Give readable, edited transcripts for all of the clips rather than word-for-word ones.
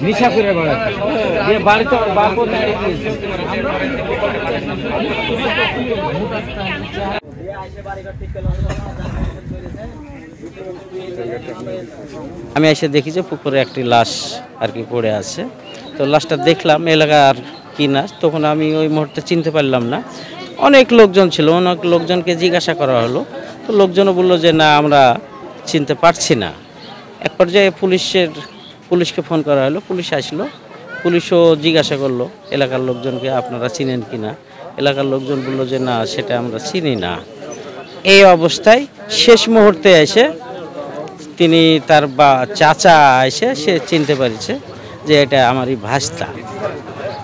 নিশা করে বেড়াচ্ছে দিয়ে বাড়িতে ওর বাপও নেই। আমি এসে দেখি যে পুকুরে একটি লাশ আর কি পড়ে আছে। তো লাশটা দেখলাম এলাকার কি না, তখন আমি ওই মুহূর্তে চিনতে পারলাম না। অনেক লোকজন ছিল, অনেক লোকজনকে জিজ্ঞাসা করা হলো, তো লোকজনও বললো যে না আমরা চিনতে পারছি না। এক পর্যায়ে পুলিশকে ফোন করা হলো, পুলিশ আসলো, পুলিশও জিজ্ঞাসা করলো এলাকার লোকজনকে আপনারা চিনেন কি না। এলাকার লোকজন বললো যে না সেটা আমরা চিনি না। এই অবস্থায় শেষ মুহূর্তে এসে তিনি তার চাচা এসে সে চিনতে পেরেছে যে এটা আমারই ভাস্তা।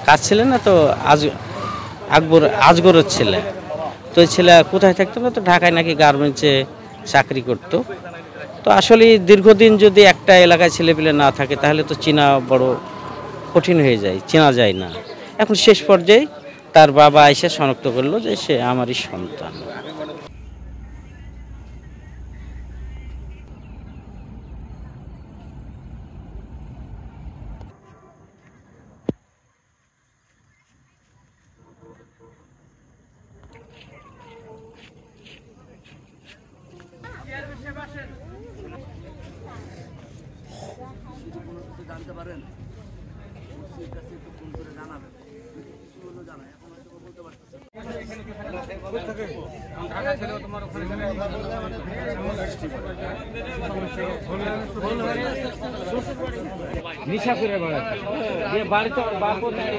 কাজ ছেলে না তো আজগরের ছেলে। তো ওই ছেলে কোথায় থাকতো না, তো ঢাকায় নাকি গার্মেন্টসে চাকরি করতো। তো আসলে দীর্ঘদিন যদি একটা এলাকায় ছেলেপিলে না থাকে তাহলে তো চেনা বড় কঠিন হয়ে যায়, চেনা যায় না। এখন শেষ পর্যায়ে তার বাবা এসে শনাক্ত করলো যে সে আমারই সন্তান। জানতে পারেন ফোন করে জানাবেন, জানাই এখন হয়তো বলতে পারতেছেন। নিশা করে বেড়াচ্ছে দিয়ে বাড়িতে ওর বাপও নেই।